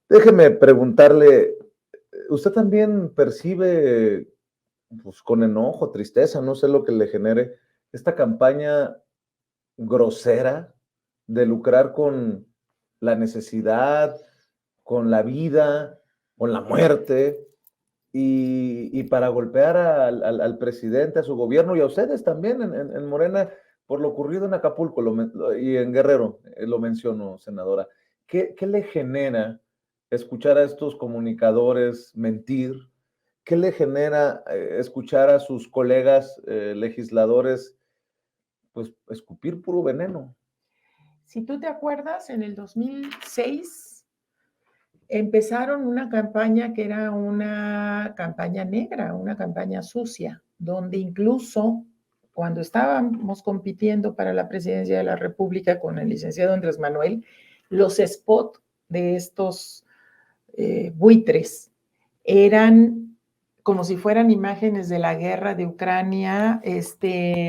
Déjeme preguntarle, ¿usted también percibe, pues, con enojo, tristeza, no sé lo que le genere, esta campaña grosera de lucrar con la necesidad, con la vida, con la muerte, y para golpear al presidente, a su gobierno y a ustedes también en Morena por lo ocurrido en Acapulco y en Guerrero, lo menciono, senadora? ¿Qué le genera escuchar a estos comunicadores mentir? ¿Qué le genera escuchar a sus colegas legisladores, pues, escupir puro veneno? Si tú te acuerdas, en el 2006 empezaron una campaña que era una campaña negra, una campaña sucia, donde incluso cuando estábamos compitiendo para la presidencia de la República con el licenciado Andrés Manuel, los spots de estos buitres eran como si fueran imágenes de la guerra de Ucrania,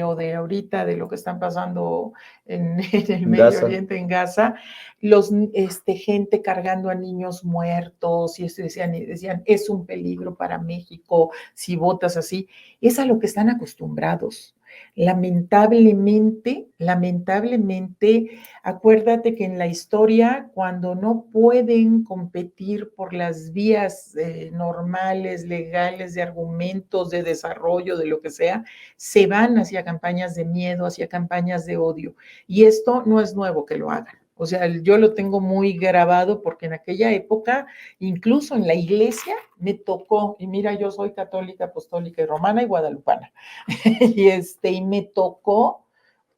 o de ahorita de lo que están pasando en el Medio Gaza. Oriente, en Gaza, gente cargando a niños muertos, y decían, es un peligro para México si votas así. Es a lo que están acostumbrados. Lamentablemente, acuérdate que en la historia, cuando no pueden competir por las vías normales, legales, de argumentos, de desarrollo, de lo que sea, se van hacia campañas de miedo, hacia campañas de odio. Y esto no es nuevo que lo hagan. O sea, yo lo tengo muy grabado porque en aquella época, incluso en la iglesia, me tocó, y mira, yo soy católica, apostólica y romana y guadalupana, y me tocó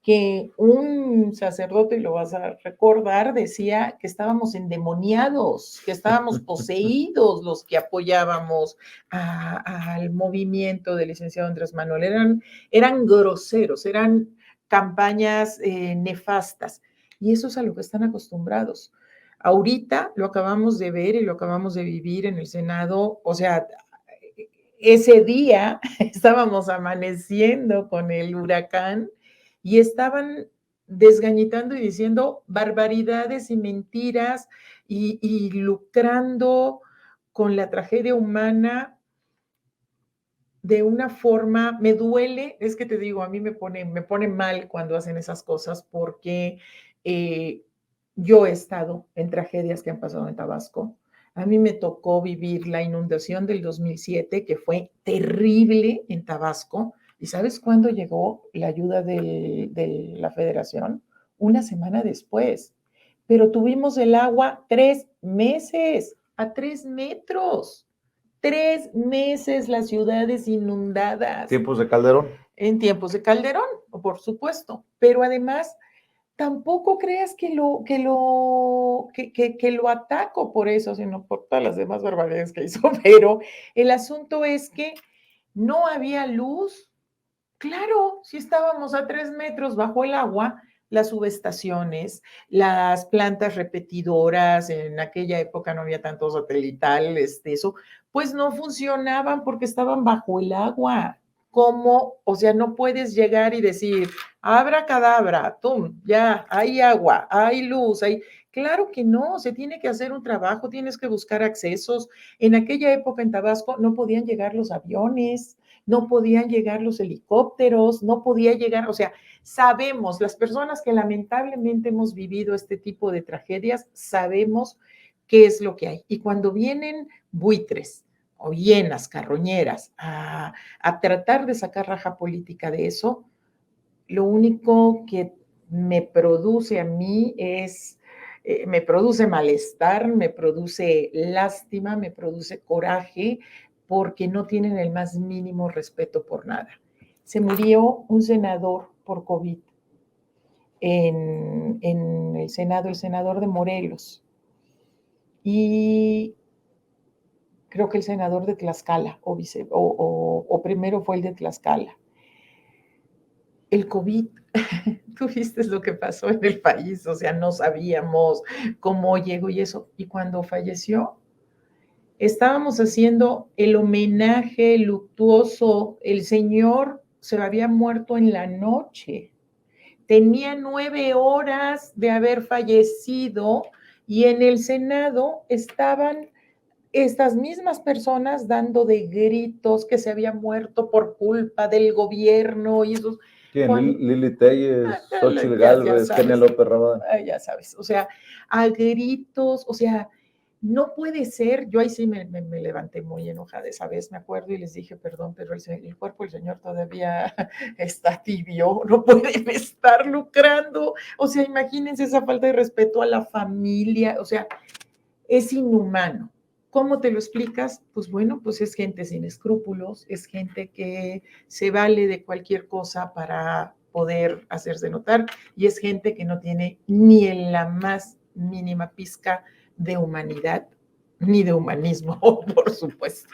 que un sacerdote, y lo vas a recordar, decía que estábamos endemoniados, que estábamos poseídos los que apoyábamos al movimiento del licenciado Andrés Manuel. Eran groseros, eran campañas nefastas. Y eso es a lo que están acostumbrados. Ahorita lo acabamos de ver y lo acabamos de vivir en el Senado. O sea, ese día estábamos amaneciendo con el huracán y estaban desgañitando y diciendo barbaridades y mentiras y lucrando con la tragedia humana de una forma. Me duele, es que te digo, a mí me pone mal cuando hacen esas cosas porque eh, yo he estado en tragedias que han pasado en Tabasco. A mí me tocó vivir la inundación del 2007, que fue terrible en Tabasco. ¿Y sabes cuándo llegó la ayuda de la federación? Una semana después. Pero tuvimos el agua 3 meses, a 3 metros. 3 meses las ciudades inundadas. ¿Tiempos de Calderón? En tiempos de Calderón, por supuesto. Pero además, tampoco creas que lo ataco por eso, sino por todas las demás barbaridades que hizo. Pero el asunto es que no había luz. Claro, si estábamos a 3 metros bajo el agua, las subestaciones, las plantas repetidoras, en aquella época no había tanto satelital, eso, pues no funcionaban porque estaban bajo el agua. ¿Cómo? O sea, no puedes llegar y decir, abracadabra, tum, ya, hay agua, hay luz, hay. Claro que no, se tiene que hacer un trabajo, tienes que buscar accesos. En aquella época en Tabasco no podían llegar los aviones, no podían llegar los helicópteros, no podía llegar, o sea, sabemos, las personas que lamentablemente hemos vivido este tipo de tragedias, sabemos qué es lo que hay. Y cuando vienen buitres o hienas, carroñeras, a tratar de sacar raja política de eso, lo único que me produce a mí me produce malestar, me produce lástima, me produce coraje, porque no tienen el más mínimo respeto por nada. Se murió un senador por COVID en el Senado, el senador de Morelos, y creo que el senador de Tlaxcala, o primero fue el de Tlaxcala. El COVID, tú viste lo que pasó en el país, o sea, no sabíamos cómo llegó y eso. Y cuando falleció, estábamos haciendo el homenaje luctuoso. El señor se había muerto en la noche. Tenía 9 horas de haber fallecido Y en el Senado estaban estas mismas personas dando de gritos que se había muerto por culpa del gobierno y esos, ¿Quién? cuando, Lili Telles, Xóchitl ya Gálvez, Kenia sabes, López Rabadán. ya sabes, o sea, a gritos, o sea, no puede ser, yo ahí sí me levanté muy enojada esa vez, me acuerdo, y les dije, perdón, pero el cuerpo del Señor todavía está tibio, no pueden estar lucrando, o sea, imagínense esa falta de respeto a la familia, o sea, es inhumano. ¿Cómo te lo explicas? Pues bueno, pues es gente sin escrúpulos, es gente que se vale de cualquier cosa para poder hacerse notar y es gente que no tiene ni en la más mínima pizca de humanidad ni de humanismo, por supuesto.